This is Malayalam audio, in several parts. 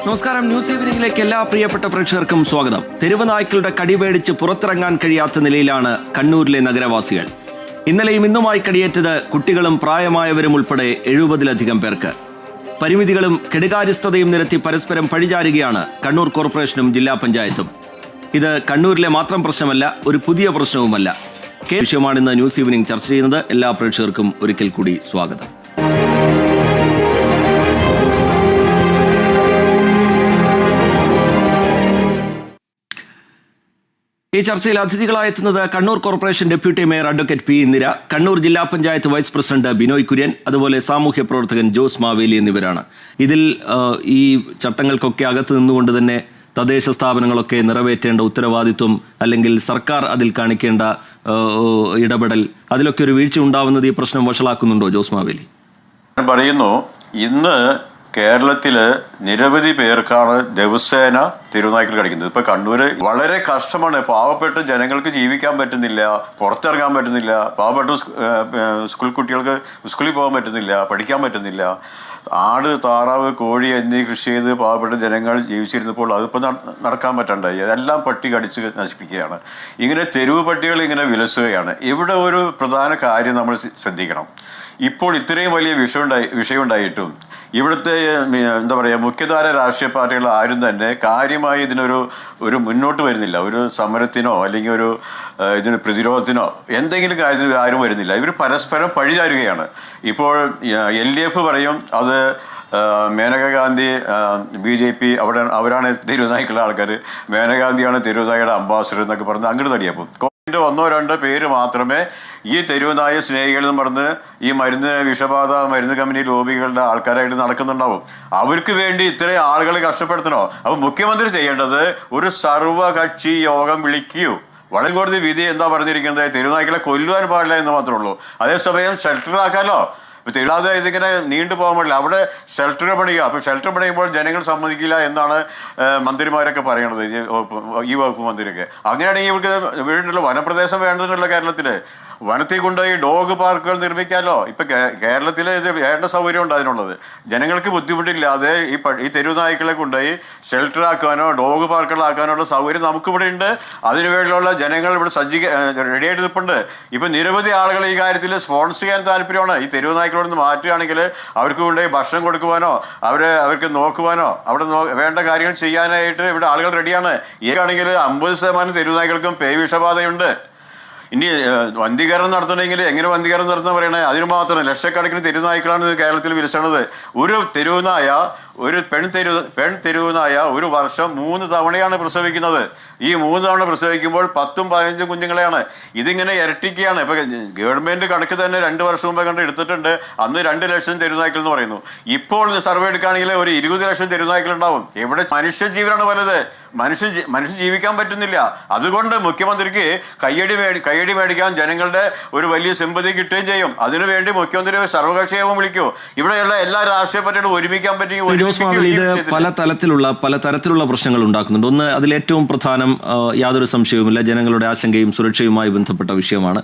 നമസ്കാരം. ന്യൂസ് ഈവനിംഗിലേക്ക് എല്ലാ പ്രിയപ്പെട്ട പ്രേക്ഷകർക്കും സ്വാഗതം. തെരുവ് നായ്ക്കളുടെ കടിപേടിച്ച് പുറത്തിറങ്ങാൻ കഴിയാത്ത നിലയിലാണ് കണ്ണൂരിലെ നഗരവാസികൾ. ഇന്നലെയും ഇന്നുമായി കടിയേറ്റത് കുട്ടികളും പ്രായമായവരും ഉൾപ്പെടെ 70-ലധികം പേർക്ക്. പരിമിതികളും കെടുകാര്യസ്ഥതയും നിരത്തി പരസ്പരം പഴിചാരുകയാണ് കണ്ണൂർ കോർപ്പറേഷനും ജില്ലാ പഞ്ചായത്തും. ഇത് കണ്ണൂരിലെ മാത്രം പ്രശ്നമല്ല, ഒരു പുതിയ പ്രശ്നവുമല്ല. വിഷയമാണ് ഇന്ന് ന്യൂസ് ഈവനിംഗ് ചർച്ച ചെയ്യുന്നത്. എല്ലാ പ്രേക്ഷകർക്കും ഒരിക്കൽ കൂടി സ്വാഗതം. ഈ ചർച്ചയിൽ അതിഥികളായെത്തുന്നത് Kannur corporation deputy mayor advocate P Indira, Kannur ജില്ലാ പഞ്ചായത്ത് വൈസ് പ്രസിഡന്റ് ബിനോയ് കുര്യൻ, അതുപോലെ സാമൂഹ്യ പ്രവർത്തകൻ ജോസ് മാവേലി എന്നിവരാണ്. ഇതിൽ ഈ ചട്ടങ്ങൾക്കൊക്കെ അകത്ത് നിന്നുകൊണ്ട് തന്നെ തദ്ദേശ സ്ഥാപനങ്ങളൊക്കെ നിറവേറ്റേണ്ട ഉത്തരവാദിത്വം അല്ലെങ്കിൽ സർക്കാർ അതിൽ കാണിക്കേണ്ട ഇടപെടൽ, അതിലൊക്കെ ഒരു വീഴ്ച ഉണ്ടാവുന്നത് ഈ പ്രശ്നം വഷളാക്കുന്നുണ്ടോ ജോസ് മാവേലി? ഞാൻ പറയുന്നു, ഇന്ന് കേരളത്തില് നിരവധി പേർക്കാണ് ദിവസേന തെരുവുനായ്ക്കൾ കടിക്കുന്നത്. ഇപ്പൊ കണ്ണൂര് വളരെ കഷ്ടമാണ്. പാവപ്പെട്ട ജനങ്ങൾക്ക് ജീവിക്കാൻ പറ്റുന്നില്ല, പുറത്തിറങ്ങാൻ പറ്റുന്നില്ല, പാവപ്പെട്ട സ്കൂൾ കുട്ടികൾക്ക് സ്കൂളിൽ പോകാൻ പറ്റുന്നില്ല, പഠിക്കാൻ പറ്റുന്നില്ല. ആട്, താറാവ്, കോഴി എന്നീ കൃഷി ചെയ്ത് പാവപ്പെട്ട ജനങ്ങൾ ജീവിച്ചിരുന്നപ്പോൾ അതിപ്പോൾ നടക്കാൻ പറ്റണ്ടായി. അതെല്ലാം പട്ടി കടിച്ച് നശിപ്പിക്കുകയാണ്. ഇങ്ങനെ തെരുവ് പട്ടികൾ ഇങ്ങനെ വിലസുകയാണ്. ഇവിടെ ഒരു പ്രധാന കാര്യം നമ്മൾ ശ്രദ്ധിക്കണം. ഇപ്പോൾ ഇത്രയും വലിയ വിഷയമുണ്ടായിട്ടും ഇവിടുത്തെ എന്താ പറയുക, മുഖ്യധാര രാഷ്ട്രീയ പാർട്ടികൾ ആരും തന്നെ കാര്യമായി ഇതിനൊരു മുന്നോട്ട് വരുന്നില്ല. ഒരു സമരത്തിനോ അല്ലെങ്കിൽ ഇതിന് പ്രതിരോധത്തിനോ എന്തെങ്കിലും കാര്യത്തിന് ആരും വരുന്നില്ല. ഇവർ പരസ്പരം പഴിചാരുകയാണ്. ഇപ്പോൾ LDF പറയും അത് മേനകാ ഗാന്ധി BJP അവരാണ് തെരുവുനായ്ക്കളുടെ ആൾക്കാർ, മേനകാഗാന്ധിയാണ് തെരുവുനായയുടെ അംബാസിഡർ എന്നൊക്കെ പറഞ്ഞ് അങ്ങോട്ട് തടിയപ്പം. ഒന്നോ രണ്ടോ പേര് മാത്രമേ ഈ തെരുവുനായ സ്നേഹികളെന്ന് പറഞ്ഞ് ഈ വിഷബാധ കമ്പനി ലോബികളുടെ ആൾക്കാരായിട്ട് നടക്കുന്നുണ്ടാവും. അവർക്ക് വേണ്ടി ഇത്രയും ആളുകളെ കഷ്ടപ്പെടുത്തണോ? അപ്പോൾ മുഖ്യമന്ത്രി ചെയ്യേണ്ടത് ഒരു സർവകക്ഷി യോഗം വിളിക്കൂ. വടക്കൻ കോടതി വിധി എന്താ പറഞ്ഞിരിക്കുന്നത്? തെരുവുനായ്ക്കളെ കൊല്ലുവാൻ പാടില്ല എന്ന് മാത്രമേ ഉള്ളൂ. അതേസമയം ഷെൽട്ടറാക്കാലോ. ഇപ്പോൾ തെരുവാതെ ഇതിങ്ങനെ നീണ്ടു പോകാൻ പാടില്ല. അവിടെ ഷെൽട്ടർ പണിയുക. അപ്പോൾ ഷെൽട്ടർ പണിയുമ്പോൾ ജനങ്ങൾ സമ്മതിക്കില്ല എന്നാണ് മന്ത്രിമാരൊക്കെ പറയണത്, ഈ വകുപ്പ് മന്ത്രിയൊക്കെ. അങ്ങനെയാണെങ്കിൽ ഇവർക്ക് വീണ്ടുള്ള വനപ്രദേശം വേണ്ടതെന്നുള്ള കേരളത്തിൽ വനത്തിൽ കൊണ്ടുപോയി ഡോഗ് പാർക്കുകൾ നിർമ്മിക്കാമല്ലോ. ഇപ്പം കേരളത്തിൽ ഇത് വേണ്ട സൗകര്യമുണ്ട് അതിനുള്ളത്. ജനങ്ങൾക്ക് ബുദ്ധിമുട്ടില്ലാതെ ഈ തെരുവുനായ്ക്കളെ കൊണ്ടുപോയി ഷെൽട്ടറാക്കാനോ ഡോഗ് പാർക്കുകളാക്കാനോ ഉള്ള സൗകര്യം നമുക്കിവിടെ ഉണ്ട്. അതിനുവേണ്ടിയുള്ള ജനങ്ങൾ ഇവിടെ റെഡിയായിട്ട് നിൽപ്പുണ്ട്. ഇപ്പം നിരവധി ആളുകൾ ഈ കാര്യത്തിൽ സ്പോൺസർ ചെയ്യാൻ താല്പര്യമാണ്. ഈ തെരുവുനായ്ക്കളോട് നിന്ന് മാറ്റുകയാണെങ്കിൽ അവർക്ക് കൊണ്ടുപോയി ഭക്ഷണം കൊടുക്കുവാനോ അവർക്ക് നോക്കുവാനോ അവിടെ വേണ്ട കാര്യങ്ങൾ ചെയ്യാനായിട്ട് ഇവിടെ ആളുകൾ റെഡിയാണ്. ഈ ആണെങ്കിൽ 50% തെരുവുനായ്ക്കൾക്കും വിഷബാധയുണ്ട്. ഇനി വന്ധീകരണം നടത്തണമെങ്കിൽ എങ്ങനെ വന്ധീകരണം നടത്തുന്ന പറയണേ? അതിന് മാത്രം ലക്ഷക്കണക്കിന് തെരുവുനായ്ക്കളാണ് കേരളത്തിൽ വിലസണത്. ഒരു തെരുവുനായ, ഒരു പെൺ തെരുവുനായ ഒരു വർഷം 3 തവണയാണ് പ്രസവിക്കുന്നത്. ഈ 3 തവണ പ്രസവിക്കുമ്പോൾ 10-15 കുഞ്ഞുങ്ങളെയാണ്. ഇതിങ്ങനെ ഇരട്ടിക്കുകയാണ്. ഇപ്പൊ ഗവൺമെന്റ് കണക്ക് തന്നെ 2 വർഷം മുമ്പ് കണ്ട് എടുത്തിട്ടുണ്ട്. അന്ന് 2 ലക്ഷം തെരുവുനായ്ക്കൾ എന്ന് പറയുന്നു. ഇപ്പോൾ സർവേ എടുക്കുകയാണെങ്കിൽ ഒരു 20 ലക്ഷം തെരുവുനായ്ക്കൾ ഉണ്ടാവും. എവിടെ മനുഷ്യജീവനാണ് വലുത്. മനുഷ്യൻ ജീവിക്കാൻ പറ്റുന്നില്ല. അതുകൊണ്ട് മുഖ്യമന്ത്രിക്ക് കയ്യടി മേടിക്കാൻ ജനങ്ങളുടെ ഒരു വലിയ സിമ്പതി കിട്ടുകയും ചെയ്യും. അതിനുവേണ്ടി മുഖ്യമന്ത്രി സർവകക്ഷി യോഗം വിളിക്കൂ. ഇവിടെയുള്ള എല്ലാ രാഷ്ട്രീയ പാർട്ടികളും ഒരുമിക്കാൻ പറ്റും. ഇത് പല തരത്തിലുള്ള പ്രശ്നങ്ങൾ ഉണ്ടാക്കുന്നുണ്ട്. ഒന്ന്, അതിലേറ്റവും പ്രധാനം യാതൊരു സംശയവുമില്ല, ജനങ്ങളുടെ ആശങ്കയും സുരക്ഷയുമായി ബന്ധപ്പെട്ട വിഷയമാണ്.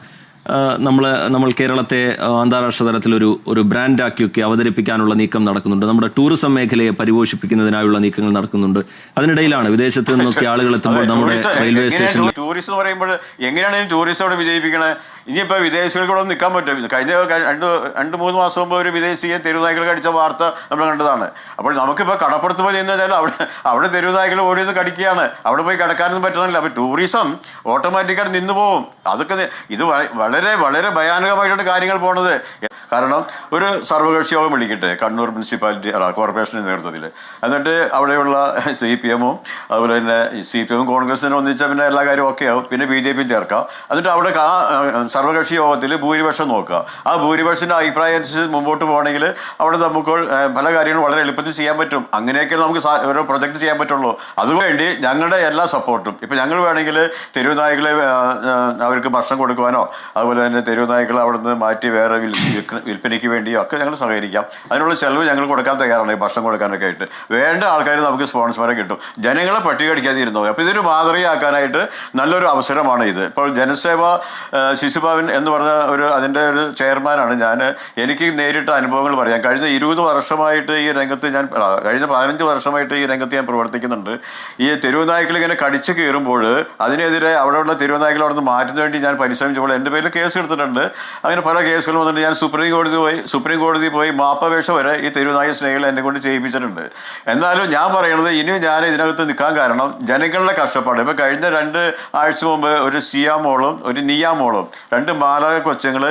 നമ്മൾ കേരളത്തെ അന്താരാഷ്ട്ര തലത്തിൽ ഒരു ബ്രാൻഡാക്കിയൊക്കെ അവതരിപ്പിക്കാനുള്ള നീക്കം നടക്കുന്നുണ്ട്. നമ്മുടെ ടൂറിസം മേഖലയെ പരിപോഷിപ്പിക്കുന്നതിനായുള്ള നീക്കങ്ങൾ നടക്കുന്നുണ്ട്. അതിനിടയിലാണ് വിദേശത്ത് നിന്നൊക്കെ ആളുകൾ എത്തുമ്പോൾ നമ്മുടെ റെയിൽവേ സ്റ്റേഷനിൽ ടൂറിസം എന്ന് പറയുമ്പോൾ എങ്ങനെയാണ് ടൂറിസം അവിടെ വിജയിപ്പിക്കണേ? ഇനിയിപ്പോൾ വിദേശികൾക്കൂടെ നിൽക്കാൻ പറ്റും. കഴിഞ്ഞ 2-3 മാസം മുമ്പ് ഒരു വിദേശിയെ തെരുവുനായ്ക്കൾ കടിച്ച വാർത്ത നമ്മൾ കണ്ടതാണ്. അപ്പോൾ നമുക്കിപ്പോൾ കടപ്പുറത്ത് പോയി നിന്നാൽ അവിടെ തെരുവുനായ്ക്കൾ ഓടി നിന്ന് കടിക്കുകയാണ്. അവിടെ പോയി കിടക്കാനൊന്നും പറ്റുന്നില്ല. അപ്പോൾ ടൂറിസം ഓട്ടോമാറ്റിക്കായിട്ട് നിന്ന് പോകും. അതൊക്കെ ഇത് വളരെ വളരെ ഭയാനകമായിട്ടാണ് കാര്യങ്ങൾ പോണത്. കാരണം ഒരു സർവകക്ഷി യോഗം വിളിക്കട്ടെ കണ്ണൂർ മുനിസിപ്പാലിറ്റി കോർപ്പറേഷൻ്റെ നേതൃത്വത്തിൽ. എന്നിട്ട് അവിടെയുള്ള CPM-ഉം അതുപോലെ തന്നെ CPM-ഉം കോൺഗ്രസിനും ഒന്നിച്ചാൽ പിന്നെ എല്ലാ കാര്യവും ഓക്കെ ആവും. പിന്നെ BJP-യും ചേർക്കാം. എന്നിട്ട് അവിടെ സർവകക്ഷി യോഗത്തിൽ ഭൂരിപക്ഷം നോക്കുക. ആ ഭൂരിപക്ഷത്തിൻ്റെ അഭിപ്രായം അനുസരിച്ച് മുമ്പോട്ട് പോകണമെങ്കിൽ അവിടെ നമുക്ക് പല കാര്യങ്ങളും വളരെ എളുപ്പത്തിൽ ചെയ്യാൻ പറ്റും. അങ്ങനെയൊക്കെ നമുക്ക് ഓരോ പ്രൊജക്റ്റ് ചെയ്യാൻ പറ്റുള്ളൂ. അതുവേണ്ടി ഞങ്ങളുടെ എല്ലാ സപ്പോർട്ടും. ഇപ്പം ഞങ്ങൾ വേണമെങ്കിൽ തെരുവുനായ്ക്കളെ അവർക്ക് ഭക്ഷണം കൊടുക്കുവാനോ അതുപോലെ തന്നെ തെരുവുനായ്ക്കളെ അവിടെ നിന്ന് മാറ്റി വേറെ വിൽപ്പനയ്ക്ക് വേണ്ടിയോ ഒക്കെ ഞങ്ങൾ സഹകരിക്കാം. അതിനുള്ള ചെലവ് ഞങ്ങൾ കൊടുക്കാൻ തയ്യാറാണ്. ഈ ഭക്ഷണം കൊടുക്കാനൊക്കെ ആയിട്ട് വേണ്ട ആൾക്കാർ നമുക്ക് സ്പോൺസർമാരെ കിട്ടും. ജനങ്ങളെ പട്ടികടിക്കാതിരുന്നു. അപ്പോൾ ഇതൊരു മാതൃകയാക്കാനായിട്ട് നല്ലൊരു അവസരമാണ് ഇത്. ഇപ്പോൾ ജനസേവ ശിശു ഭവൻ എന്ന് പറഞ്ഞ അതിൻ്റെ ഒരു ചെയർമാനാണ് ഞാൻ. എനിക്ക് നേരിട്ട അനുഭവങ്ങൾ പറയാം. കഴിഞ്ഞ 20 വർഷമായിട്ട് ഈ രംഗത്ത് കഴിഞ്ഞ 15 വർഷമായിട്ട് ഈ രംഗത്ത് ഞാൻ പ്രവർത്തിക്കുന്നുണ്ട്. ഈ തെരുവ് നായ്ക്കൾ ഇങ്ങനെ കടിച്ചു കയറുമ്പോൾ അതിനെതിരെ അവിടെയുള്ള തെരുവ് നായ്ക്കൾ അവിടെ നിന്ന് മാറ്റുന്നതിന് വേണ്ടി ഞാൻ പരിശ്രമിച്ചപ്പോൾ എൻ്റെ പേരിൽ കേസ് എടുത്തിട്ടുണ്ട്. അങ്ങനെ പല കേസുകളും വന്നിട്ട് ഞാൻ സുപ്രീം കോടതി പോയി മാപ്പപേക്ഷ വരെ ഈ തെരുവ് നായ സ്നേഹികൾ എന്നെ കൊണ്ട് ചെയ്യിപ്പിച്ചിട്ടുണ്ട്. എന്നാലും ഞാൻ പറയണത് ഇനിയും ഞാൻ ഇതിനകത്ത് നിൽക്കാൻ കാരണം ജനങ്ങളുടെ കഷ്ടപ്പാട്. ഇപ്പം കഴിഞ്ഞ 2 ആഴ്ച മുമ്പ് ഒരു സിയാമോളും ഒരു നിയാമോളും 2 മാലാക കൊച്ചുങ്ങൾ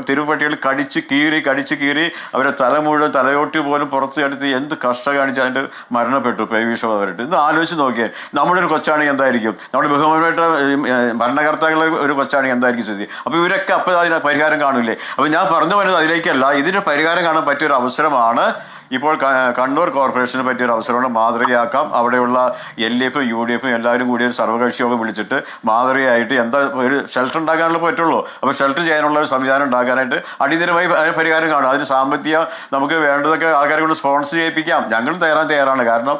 തെരുവുപട്ടികൾ കടിച്ച് കീറി അവരെ തല മുഴുവൻ തലയോട്ടി പോലും പുറത്ത് എടുത്ത് എന്ത് കഷ്ടം കാണിച്ച് അതിൻ്റെ മരണപ്പെട്ടു പേവിഷമായിട്ട്. ഇന്ന് ആലോചിച്ച് നോക്കിയാൽ നമ്മുടെ ഒരു കൊച്ചാണെങ്കിൽ എന്തായിരിക്കും, നമ്മുടെ ബഹുമാനപ്പെട്ട ഭരണകർത്താക്കളുടെ ഒരു കൊച്ചാണെങ്കിൽ എന്തായിരിക്കും സ്ഥിതി? അപ്പോൾ ഇവരൊക്കെ അപ്പോൾ അതിന് പരിഹാരം കാണില്ലേ? അപ്പോൾ ഞാൻ പറഞ്ഞു വരുന്നത് അതിലേക്കല്ല, ഇതിന് പരിഹാരം കാണാൻ പറ്റിയൊരു അവസരമാണ് ഇപ്പോൾ കണ്ണൂർ കോർപ്പറേഷന് പറ്റിയൊരു അവസരമാണ്. മാതൃകയാക്കാം. അവിടെയുള്ള LDF UDF എല്ലാവരും കൂടി ഒരു സർവകക്ഷി യോഗം വിളിച്ചിട്ട് മാതൃകയായിട്ട് എന്താ ഒരു ഷെൽട്ടർ ഉണ്ടാക്കാനുള്ള പറ്റുള്ളൂ. അപ്പോൾ ഷെൽട്ടർ ചെയ്യാനുള്ള ഒരു സംവിധാനം ഉണ്ടാക്കാനായിട്ട് അടിയന്തരമായി പരിഹാരം കാണും. അതിന് സാമ്പത്തിക നമുക്ക് വേണ്ടതൊക്കെ ആൾക്കാരെ കൊണ്ട് സ്പോൺസർ ചെയ്യിപ്പിക്കാം. ഞങ്ങളും തയ്യാറാണ്. കാരണം